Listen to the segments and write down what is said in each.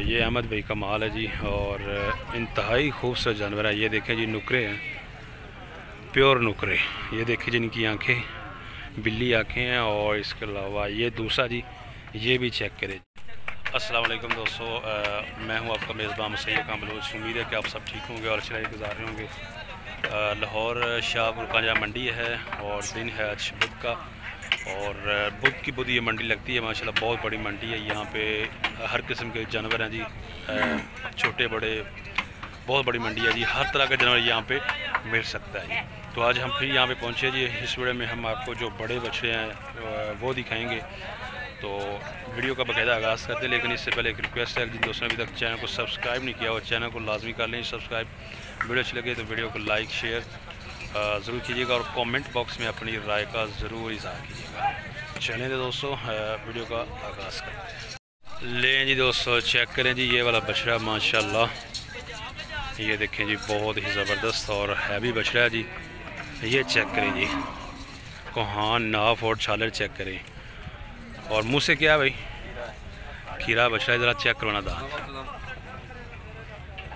ये अहमद भाई का माल है जी और इंतहाई खूबसूरत जानवर है। ये देखें जी, नुकरे हैं, प्योर नुकरे। ये देखें जी, इनकी आंखें बिल्ली आंखें हैं। और इसके अलावा ये दूसरा जी, ये भी चेक करें। अस्सलाम वालेकुम दोस्तों, मैं हूं आपका मेज़बान मुसैयद खान बलोच। उम्मीद है कि आप सब ठीक होंगे और अच्छी लाइफ गुजार रहे होंगे। लाहौर शाहपुर का मंडी है और दिन है आज बुध का। और बुध की बुध ये मंडी लगती है माशाल्लाह, बहुत बड़ी मंडी है। यहाँ पे हर किस्म के जानवर हैं जी, छोटे बड़े, बहुत बड़ी मंडी है जी। हर तरह का जानवर यहाँ पे मिल सकता है जी। तो आज हम फिर यहाँ पे पहुँचे जी। इस वीडियो में हम आपको जो बड़े बछड़े हैं वो दिखाएंगे। तो वीडियो का बाकायदा आगाज़ करते हैं, लेकिन इससे पहले एक रिक्वेस्ट है, जिन दोस्तों ने अभी तक चैनल को सब्सक्राइब नहीं किया और चैनल को लाजमी कर लें सब्सक्राइब। वीडियो अच्छी लगे तो वीडियो को लाइक शेयर ज़रूर कीजिएगा और कमेंट बॉक्स में अपनी राय का ज़रूर इज़हार कीजिएगा। चलें तो दोस्तों, वीडियो का आगाज़ करते हैं। लें जी दोस्तों, चेक करें जी, ये वाला बछड़ा माशाल्लाह, ये देखें जी, बहुत ही ज़बरदस्त और हैवी बछड़ा है जी। ये चेक करें जी, कोहान नाफ और छालर चेक करें। और मुँह से क्या भाई, खीरा बछड़ा, ज़रा चेक करवाना दांत।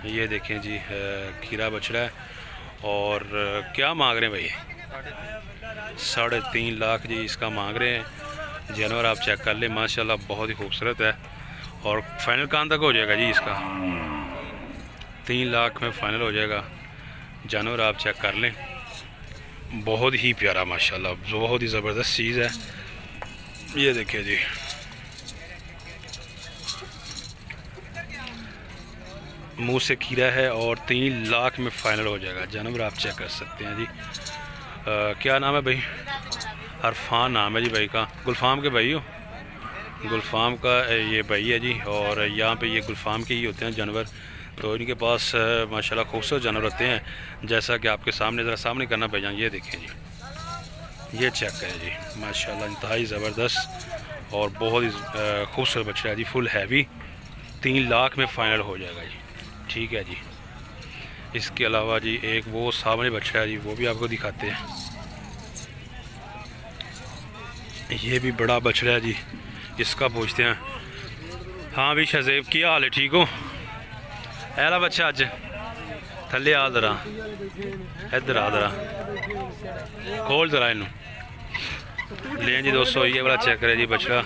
ये देखें जी, खीरा बछड़ा है। और क्या मांग रहे हैं भाई? 3.5 लाख जी इसका मांग रहे हैं। जानवर आप चेक कर लें, माशाल्लाह बहुत ही खूबसूरत है। और फाइनल कहाँ तक हो जाएगा जी इसका? 3 लाख में फ़ाइनल हो जाएगा। जानवर आप चेक कर लें, बहुत ही प्यारा माशाल्लाह, बहुत ही ज़बरदस्त चीज़ है। ये देखिए जी, मुंह से खीरा है और 3 लाख में फ़ाइनल हो जाएगा। जानवर आप चेक कर सकते हैं जी। क्या नाम है भाई? अरफान नाम है जी भाई का। गुलफाम के भाई हो? गुलफाम का ये भाई है जी। और यहाँ पे ये गुलफाम के ही होते हैं जानवर। तो इनके पास माशाल्लाह खूबसूरत जानवर होते हैं, जैसा कि आपके सामने, ज़रा सामने करना भाईजान। ये देखें जी, ये चेक करें जी, माशाल्लाह इंतहाई ज़बरदस्त और बहुत ही खूबसूरत बच्चा है जी, फुल हैवी। 3 लाख में फ़ाइनल हो जाएगा जी। ठीक है जी। इसके अलावा जी एक वो सामने बच्चा है जी, वो भी आपको दिखाते हैं। ये भी बड़ा बछड़ा है जी, इसका पूछते हैं। हाँ भी शहज़ेब, क्या हाल है? ठीक हो? ऐला बच्चा अज थले आ, ज़रा इधर आ, ज़रा खोल ज़रा इनू। लें जी दोस्तों, ये वाला चेक करें जी बछड़ा,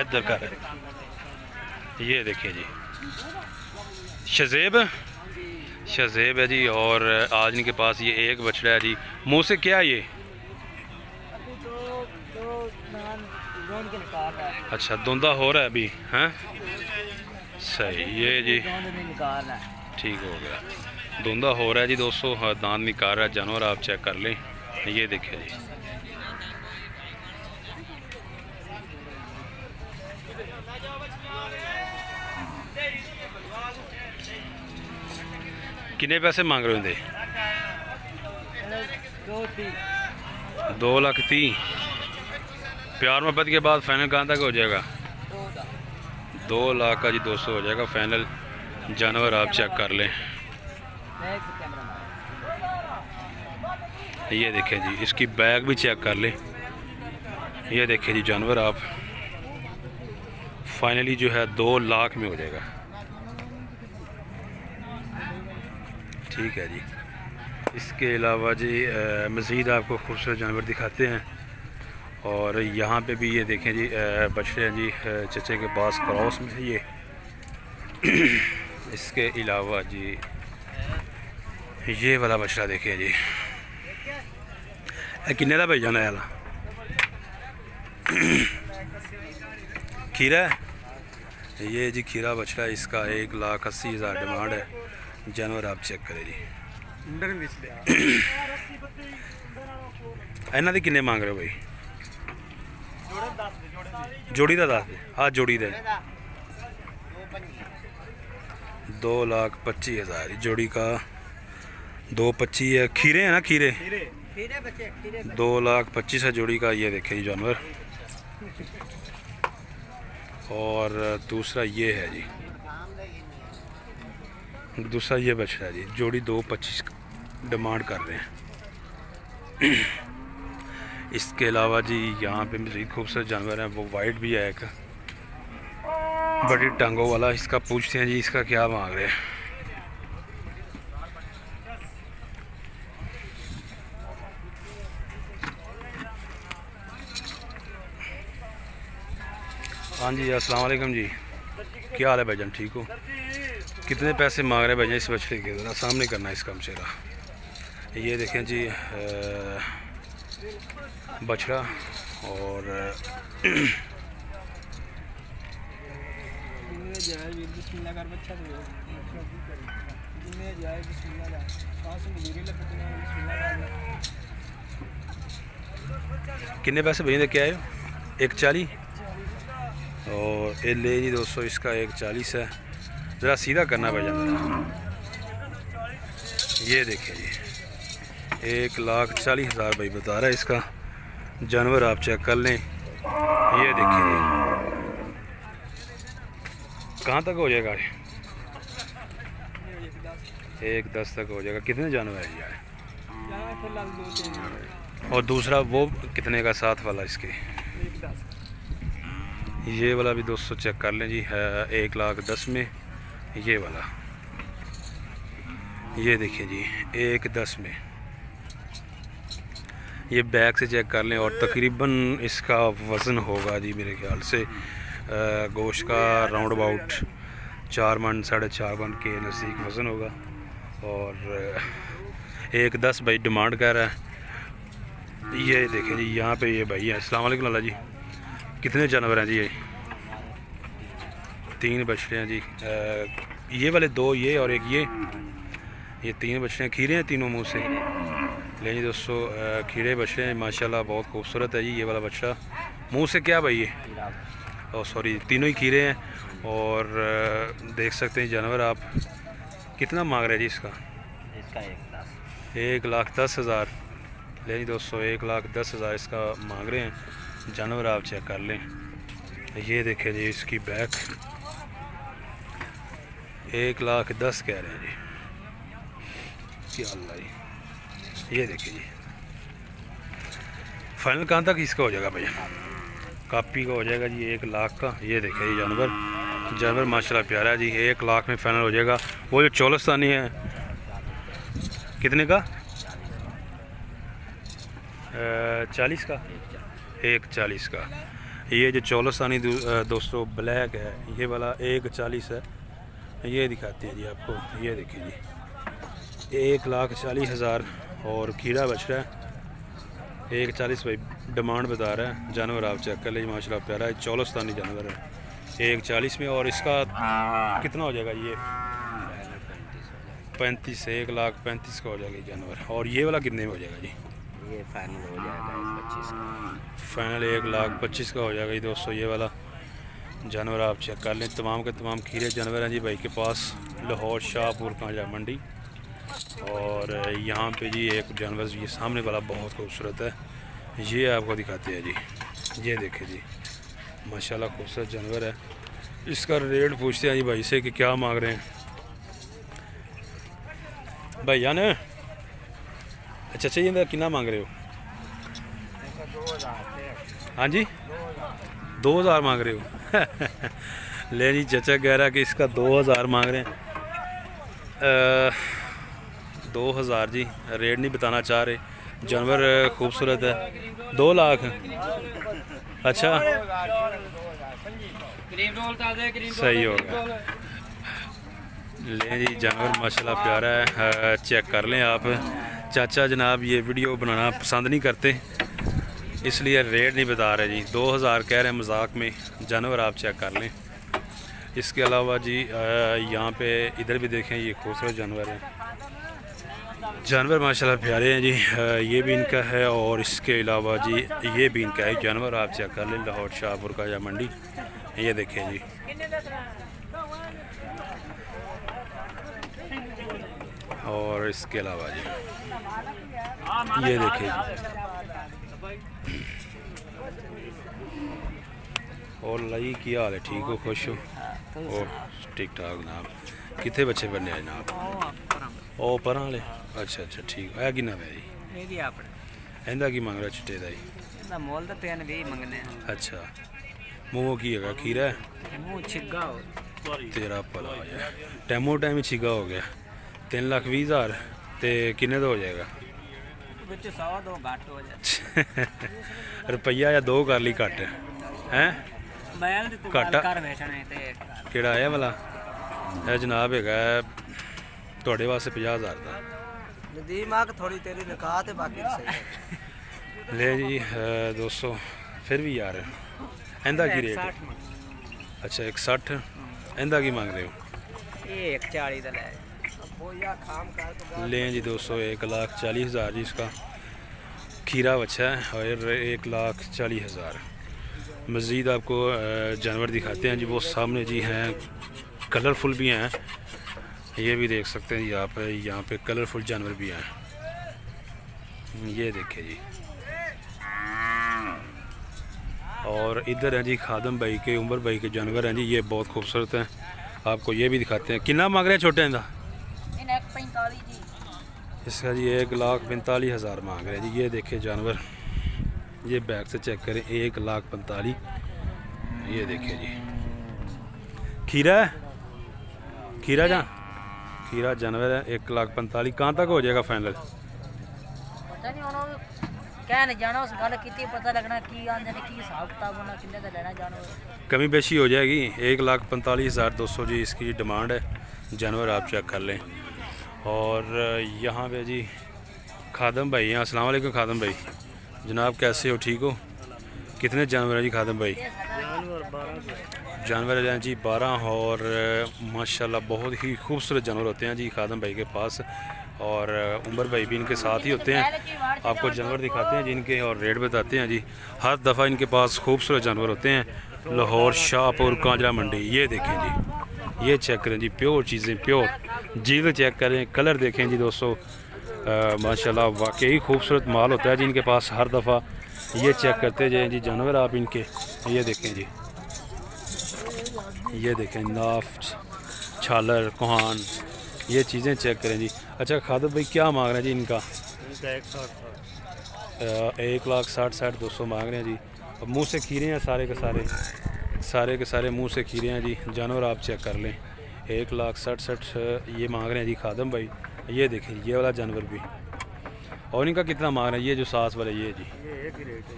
इधर कर। ये देखिए जी, शहज़ेब है जी। और आज इनके पास ये एक बछड़ा है जी। मुँह से क्या ये? अच्छा, धुंधा हो रहा है अभी? हैं, सही। ये जी ठीक हो गया, धुंधा हो रहा है जी दोस्तों, दांत निकाल रहा है जानवर, आप चेक कर लें। ये देखिए जी, कितने पैसे मांग रहे होंगे? 2,30,000। प्यार मोहब्बत के बाद फाइनल कहाँ तक हो जाएगा? 2 लाख का जी दोस्तों हो जाएगा फाइनल। जानवर आप चेक कर लें। ये देखें जी, इसकी बैग भी चेक कर लें। ये देखें जी, जानवर आप फाइनली जो है 2 लाख में हो जाएगा। ठीक है जी। इसके अलावा जी मज़ीद आपको खूबसूरत जानवर दिखाते हैं। और यहाँ पे भी ये देखें जी, बछड़े हैं जी, चचे के पास क्रॉस में है ये। इसके अलावा जी ये वाला बछड़ा देखें जी, किन्ने का भाई जाना है? खीरा है ये जी, खीरा बछड़ा, इसका 1,80,000 डिमांड है। जानवर आप चेक करें जी। इन्हों के किन्ने मांग रहे हो भाई? जोड़ी का दस दे। हाँ जोड़ी दे 2,25,000 जोड़ी का। 2,25,000 है। खीरे हैं ना, खीरे 2,25,000 जोड़ी का। ये देखे जी जानवर। और दूसरा ये है जी, दूसरा ये बछड़ा है जी, जोड़ी 2,25,000 डिमांड कर रहे हैं। इसके अलावा जी यहाँ पे मज़ीद खूबसूरत जानवर हैं, वो वाइट भी है एक बड़ी टांगों वाला। इसका पूछते हैं जी इसका क्या मांग रहे हैं। हाँ जी अस्सलाम वालेकुम जी, क्या हाल है भाईजान, ठीक हो? कितने पैसे मांग रहे हैं भाईजान इस बछड़े के? ज़रा सामने करना है इसका चेहरा। ये देखें जी बछड़ा और कितने पैसे भैया क्या आए? 140 और ये ले जी दोस्तों, इसका 140 है। ज़रा सीधा करना भाईजान ज़रा। ये देखिए जी 1,40,000 भाई बता रहा है इसका जानवर, आप चेक कर लें। ये देखिए जी कहाँ तक हो जाएगा? 1,10 तक हो जाएगा। कितने जानवर है यार? और दूसरा वो कितने का साथ वाला इसके? ये वाला भी दोस्तों चेक कर लें जी, है 1,10,000 में ये वाला। ये देखिए जी 1,10,000 में। ये बैक से चेक कर लें और तकरीबन इसका वज़न होगा जी मेरे ख्याल से गोश्त का राउंड अबाउट 4 मन 4.5 मन के नज़दीक वज़न होगा। और 1,10,000 भाई डिमांड कर रहा है। ये देखें जी यहाँ पे ये भाई है। अस्सलाम वालेकुम लाला जी, कितने जानवर हैं जी? ये 3 बछड़े हैं जी। ये वाले 2 ये और एक ये 3 बछड़े हैं। खीरे हैं तीनों मुंह से। ले जी दोस्तों खीरे बछड़े हैं माशाल्लाह, बहुत खूबसूरत है जी ये वाला बछड़ा। मुंह से क्या भाई ये? ओह सॉरी, तीनों ही खीरे हैं। और देख सकते हैं जानवर आप। कितना मांग रहे हैं जी इसका? 1,10,000। ले जी दोस्तों 1,10,000 इसका मांग रहे हैं जानवर, आप चेक कर लें। ये देखें जी इसकी बैक 1,10,000 कह रहे हैं जी। क्या अल्लाह जी, ये देखिए जी फाइनल कहाँ तक इसका हो जाएगा भैया? कापी का हो जाएगा जी 1,00,000 का। ये देखिए जी जानवर माशाल्लाह प्यारा है जी। 1,00,000 में फाइनल हो जाएगा। वो जो चौलस्तानी है कितने का? 40 का। 1,40 का। ये जो चौलस्तानी दोस्तों ब्लैक है ये वाला 1,40 है। ये दिखाते हैं जी आपको। ये देखिए जी 1,40,000 और खीरा बछड़ा है 1,40 भाई डिमांड बता रहा है जानवर, आप चेक कर लीजिए माशाल्लाह प्यारा है। चौलस्तानी जानवर है 1,40 में। और इसका कितना हो जाएगा? ये 35 से 1,35,000 का हो जाएगा ये जानवर। और ये वाला कितने में हो जाएगा जी? ये फाइनल हो जाएगा 1,25,000 का। फाइनल 1,25,000 का हो जाएगा जी दोस्तों ये वाला जानवर, आप चेक कर लें। तमाम के तमाम खीरे जानवर हैं जी भाई के पास, लाहौर शाहपुर कांजा मंडी। और यहाँ पे जी एक जानवर ये सामने वाला बहुत खूबसूरत है, ये आपको दिखाते हैं जी। ये देखें जी माशाल्लाह खूबसूरत जानवर है। इसका रेट पूछते हैं जी भाई से कि क्या मांग रहे हैं भैया ने। अच्छा ये कितना मांग रहे हो? हाँ जी 2,000 मांग रहे हो। ले जी चाचा कह रहा है कि इसका 2,000 मांग रहे हैं। 2,000 जी रेट नहीं बताना चाह रहे। जानवर खूबसूरत है। 2 लाख। अच्छा सही हो गया। ले जी जानवर माशाल्लाह प्यारा है, चेक कर लें आप। चाचा जनाब ये वीडियो बनाना पसंद नहीं करते इसलिए रेट नहीं बता रहे जी। 2,000 कह रहे हैं मजाक में। जानवर आप चेक कर लें। इसके अलावा जी यहाँ पे इधर भी देखें ये खूबसूरत जानवर है। जानवर माशाल्लाह प्यारे हैं जी। ये भी इनका है और इसके अलावा जी ये भी इनका है जानवर, आप चेक कर लें। लाहौर शाहपुर का या मंडी। ये देखें जी और इसके अलावा जी ये देखें और लाई की हाल है? ठीक हो, खुश हो? और ठीक ठाक जनाब। कितने बच्चे बनने आए जनाब? ओ पर वाले। अच्छा ठीक है कि ना जी इंदा की मांग रहा चिट्टे का जी? ना मोल तो 3 भी मंगने हैं। अच्छा मूँह की है खीरा है मुंह छिगा हो तेरा भला हो जाए टैमो टाइम ही छिगा हो गया 3,20,000 ते किन्ने दा हो जाएगा ਵਿੱਚ 100 2 घट हो जाए रुपया या 2 कर ली घट हैं बैल दी तू घट कर बेचने ते ਕਿਹੜਾ ਆਇਆ ਵਾਲਾ ਇਹ ਜਨਾਬ ਹੈਗਾ ਤੁਹਾਡੇ ਵਾਸਤੇ 50,000 ਦਾ नदीम आग थोड़ी तेरी निकाह ते बाकी सही है ले जी 200 फिर भी यार ਇਹਦਾ ਕੀ ਰੇਟ अच्छा 160 ਇਹਦਾ ਕੀ ਮੰਗ ਰਹੇ ਹੋ ये 140 ਦਾ ਲੈ बोया खाम कर तो ले जी 200 1,40,000 जी इसका खीरा बच्चा है और 1,40,000 मज़ीद आपको जानवर दिखाते हैं जी वो सामने जी हैं कलरफुल भी हैं ये भी देख सकते हैं यहाँ पे कलरफुल जानवर भी हैं ये देखिए जी और इधर है जी खादम भाई के उमर भाई के जानवर हैं जी ये बहुत खूबसूरत हैं आपको ये भी दिखाते हैं कितना मांग रहे हैं छोटे हैं इसका जी 1,45,000 मांग रहे हैं जी ये देखिए जानवर ये बैग से चेक करें 1,45,000 ये देखिए जी खीरा है खीरा खीरा जानवर है 1,45,000 कहाँ तक हो जाएगा फाइनल कमी बेशी हो जाएगी 1,45,200 जी इसकी डिमांड है जानवर आप चेक कर लें और यहाँ पे जी खादम भाई हैं अस्सलाम वालेकुम खादम भाई जनाब कैसे हो ठीक हो कितने जानवर हैं जी खादम भाई जानवर हैं जी 12 और माशाल्लाह बहुत ही खूबसूरत जानवर होते हैं जी खादम भाई के पास और उमर भाई भी इनके साथ ही होते हैं आपको जानवर दिखाते हैं जिनके और रेट बताते हैं जी हर दफ़ा इनके पास खूबसूरत जानवर होते हैं लाहौर शाहपुर कांजरा मंडी ये देखें जी ये चेक करें जी प्योर चीज़ें प्योर जीव चेक करें कलर देखें जी दोस्तों माशाल्लाह वाकई खूबसूरत माल होता है जी इनके पास हर दफ़ा ये चेक करते जाएँ जी जानवर आप इनके ये देखें जी ये देखें नाफ छालर कोहान ये चीज़ें चेक करें जी अच्छा खादर भाई क्या मांग रहे हैं जी इनका 1,60,200 मांग रहे हैं जी अब मुँह से खीरे हैं सारे के सारे मुंह से खीरे हैं जी जानवर आप चेक कर लें 1,60,60 ये मांग रहे हैं जी खादम भाई ये देखें ये वाला जानवर भी और इनका कितना मांग रहे हैं ये जो सास वाले ये जी ये एक ही रेट है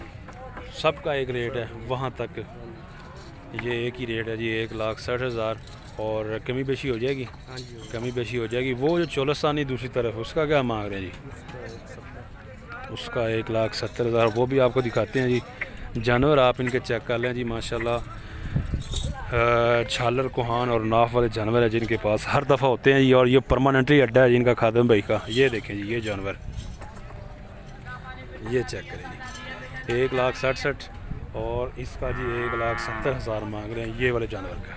सबका एक रेट है वहाँ तक ये एक ही रेट है जी 1,60,000 और कमी बेशी हो जाएगी हाँ जी कमी बेशी हो जाएगी वो जो चोलस्तानी दूसरी तरफ उसका क्या मांग रहे हैं जी उसका 1,70,000 वो भी आपको दिखाते हैं जी जानवर आप इनके चेक कर लें जी माशाल्लाह छालर कोहान और नाफ वाले जानवर हैं जिनके पास हर दफ़ा होते हैं जी और ये परमानेंटली अड्डा है जिनका खादम भाई का ये देखें जी ये जानवर ये चेक करें जी 1,60,60 और इसका जी 1,70,000 मांग रहे हैं ये वाले जानवर का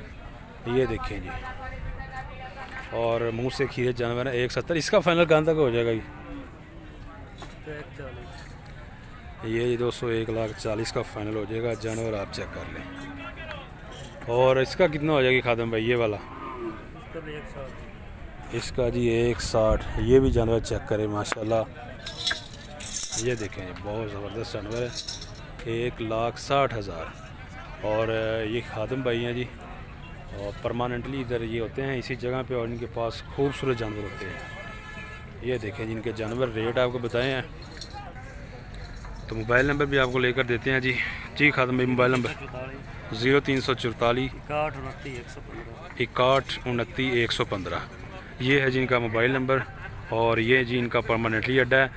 ये देखें जी और मुंह से खीरे जानवर है 1,70 इसका फाइनल कहाँ तक हो जाएगा ये दोस्तों 1,40,000 का फाइनल हो जाएगा जानवर आप चेक कर लें और इसका कितना हो जाएगी खादम भाई ये वाला इसका जी 1,60 ये भी जानवर चेक करें माशाल्लाह ये देखें बहुत ज़बरदस्त जानवर है 1,60,000 और ये खादम भाई हैं जी और परमानेंटली इधर ये होते हैं इसी जगह पे और इनके पास खूबसूरत जानवर होते हैं ये देखें जिनके जानवर रेट आपको बताए हैं तो मोबाइल नंबर भी आपको लेकर देते हैं जी खादम भाई मोबाइल नंबर 0344 6129 ये है जी इनका मोबाइल नंबर और ये जी इनका परमानेंटली अड्डा है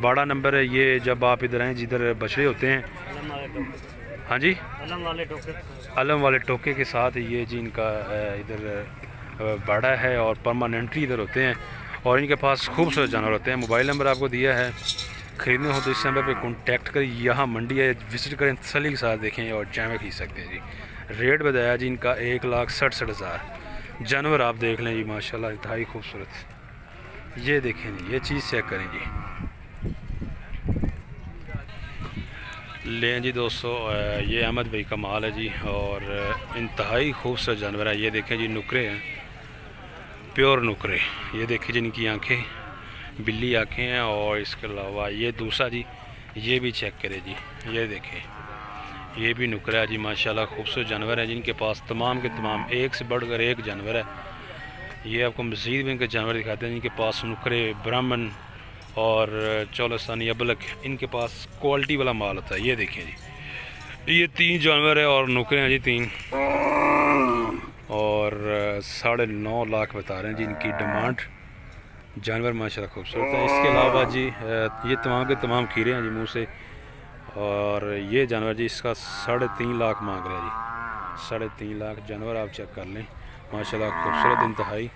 वाड़ा नंबर है ये जब आप इधर आएँ जिधर बछड़े होते हैं हाँ जी अलम वाले टोके के साथ ये जी इनका इधर बाड़ा है और परमानेंटली इधर होते हैं और इनके पास खूबसूरत जानवर होते हैं मोबाइल नंबर आपको दिया है ख़रीदने हो तो इस नंबर पे कांटेक्ट करें यहाँ मंडी है विज़िट करें तसल्ली के साथ देखें और जानवर खरीद सकते हैं जी रेट बताया जी इनका 1,60,60,000 जानवर आप देख लें जी माशाल्लाह इंतहाई खूबसूरत ये देखें जी ये चीज़ चेक करें जी लें जी दोस्तों ये अहमद भाई का माल है जी और इंतहाई खूबसूरत जानवर है ये देखें जी नुकरे हैं प्योर नुकरे ये देखें जिनकी आंखें बिल्ली आँखें हैं और इसके अलावा ये दूसरा जी ये भी चेक करें जी, ये देखें, ये भी नुकरा है जी माशाल्लाह, खूबसूरत जानवर है जिनके पास तमाम के तमाम एक से बढ़कर एक जानवर है। ये आपको मज़ीद भी इनके जानवर दिखाते हैं जिनके पास नुकरे, ब्राह्मण और चौलस्तानी अबलक, इनके पास क्वालिटी वाला माल होता है। ये देखें जी, ये 3 जानवर है और नुकरे हैं जी 3, और 9.5 लाख बता रहे हैं जी इनकी डिमांड। जानवर माशाल्लाह खूबसूरत है। इसके अलावा जी ये तमाम के तमाम खीरे हैं जी मुँह से, और ये जानवर जी इसका 3.5 लाख मांग रहे हैं जी। 3.5 लाख जानवर आप चेक कर लें, माशाल्लाह खूबसूरत इंतहाई,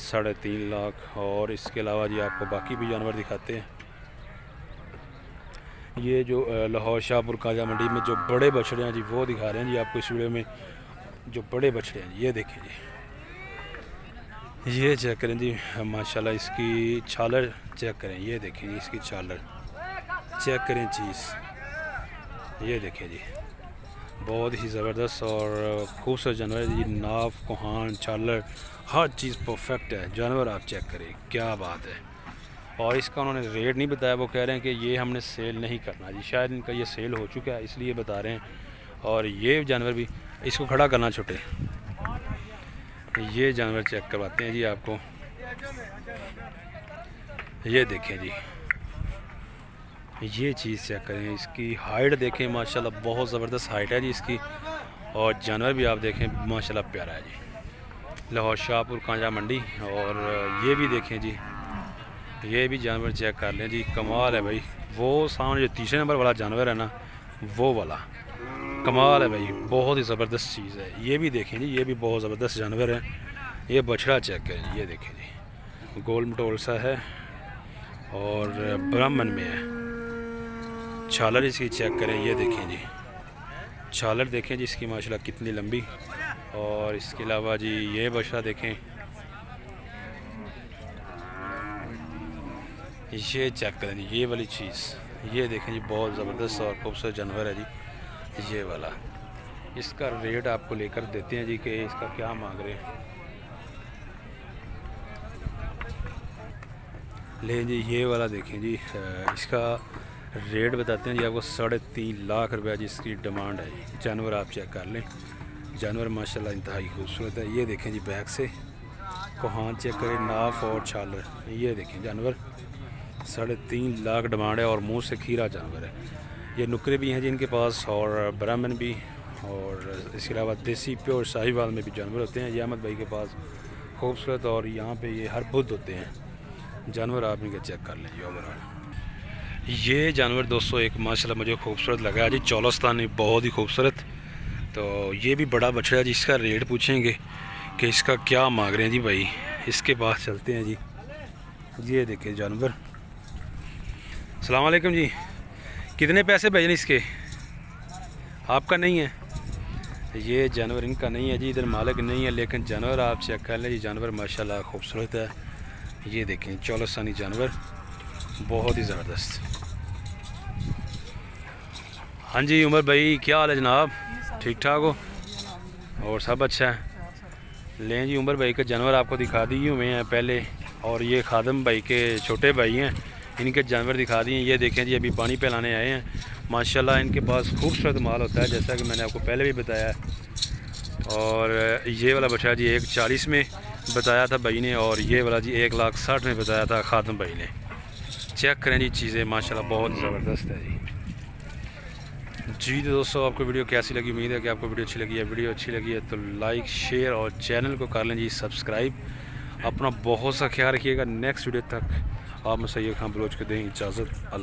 3.5 लाख। और इसके अलावा जी आपको बाकी भी जानवर दिखाते हैं। ये जो लाहौर शाहपुर काजा मंडी में जो बड़े बछड़े हैं जी वो दिखा रहे हैं जी आपको इस वीडियो में, जो बड़े बछड़े हैं। ये देखें जी, ये चेक करें जी माशाल्लाह, इसकी छालर चेक करें, ये देखें जी इसकी छालर चेक करें चीज़, ये देखें जी बहुत ही ज़बरदस्त और खूबसूरत जानवर है जी। नाव, कोहान, छालर, हर चीज़ परफेक्ट है। जानवर आप चेक करें, क्या बात है। और इसका उन्होंने रेट नहीं बताया, वो कह रहे हैं कि ये हमने सेल नहीं करना जी, शायद इनका ये सेल हो चुका है इसलिए बता रहे हैं। और ये जानवर भी, इसको खड़ा करना छोटे, ये जानवर चेक करवाते हैं जी आपको। ये देखें जी, ये चीज़ चेक करें, इसकी हाइट देखें माशाल्लाह, बहुत ज़बरदस्त हाइट है जी इसकी। और जानवर भी आप देखें माशाल्लाह प्यारा है जी, लाहौर शाहपुर कांजा मंडी। और ये भी देखें जी, ये भी जानवर चेक कर लें जी, कमाल है भाई। वो सामने जो तीसरे नंबर वाला जानवर है ना, वो वाला कमाल है भाई, बहुत ही ज़बरदस्त चीज़ है। ये भी देखें जी, ये भी बहुत ज़बरदस्त जानवर है। ये बछड़ा चेक करें, ये देखें जी, गोल मटोल सा है और ब्राह्मण में है। छालर इसकी चेक करें, ये देखें जी, छालर देखें जी इसकी माशाल्लाह कितनी लंबी। और इसके अलावा जी ये बछड़ा देखें, ये चेक करें जी, ये वाली चीज़, ये देखें जी बहुत ज़बरदस्त और खूबसूरत जानवर है जी ये वाला। इसका रेट आपको लेकर देते हैं जी कि इसका क्या मांग रहे हैं। ले जी, ये वाला देखें जी, इसका रेट बताते हैं जी आपको, 3.5 लाख रुपया जी इसकी डिमांड है जी। जानवर आप चेक कर लें, जानवर माशाल्लाह इंतहाई खूबसूरत है। ये देखें जी बैक से कोहान चेक करें, नाफ और छालर, ये देखें जानवर 3.5 लाख डिमांड है और मुंह से खीरा जानवर है। ये नुकरे भी हैं जी इनके पास, और ब्राह्मण भी, और इसके अलावा देसी प्योर साहिवाल में भी जानवर होते हैं। ये अहमद भाई के पास खूबसूरत, और यहाँ पे ये हर बुध होते हैं जानवर, आप इनके चेक कर लें जी ओवरऑल। ये जानवर दोस्तों एक माशाल्लाह मुझे खूबसूरत लगा जी, चौलस्तानी, बहुत ही खूबसूरत। तो ये भी बड़ा बछड़ा है जी, इसका रेट पूछेंगे कि इसका क्या मांग रहे हैं जी भाई। इसके पास चलते हैं जी, ये देखिए जानवर। अस्सलाम वालेकुम जी, कितने पैसे भेजने इसके? आपका नहीं है ये जानवर, इनका नहीं है जी, इधर मालिक नहीं है, लेकिन जानवर आप चेक कर लें जी, जानवर माशाल्लाह खूबसूरत है। ये देखें चौलस्तानी जानवर, बहुत ही ज़बरदस्त। हाँ जी उमर भाई, क्या हाल है जनाब? ठीक ठाक हो और सब अच्छा है? लें जी उमर भाई के जानवर आपको दिखा दिए हुए हैं पहले, और ये खादम भाई के छोटे भाई हैं, इनके जानवर दिखा दिए। ये देखें जी, अभी पानी पिलाने आए हैं। माशाल्लाह इनके पास खूबसूरत माल होता है, जैसा कि मैंने आपको पहले भी बताया है। और ये वाला बछड़ा जी 1.40 में बताया था भाई ने, और ये वाला जी 1,60,000 में बताया था खादम भाई ने। चेक करें जी चीज़ें माशाल्लाह बहुत ज़बरदस्त है जी। जी दोस्तों, आपको वीडियो कैसी लगी? उम्मीद है कि आपको वीडियो अच्छी लगी है। वीडियो अच्छी लगी है तो लाइक, शेयर और चैनल को कर लें जी सब्सक्राइब। अपना बहुत सा ख्याल रखिएगा। नेक्स्ट वीडियो तक आप मुझे खान बलोच को दें इजाज़त। अल्लाह।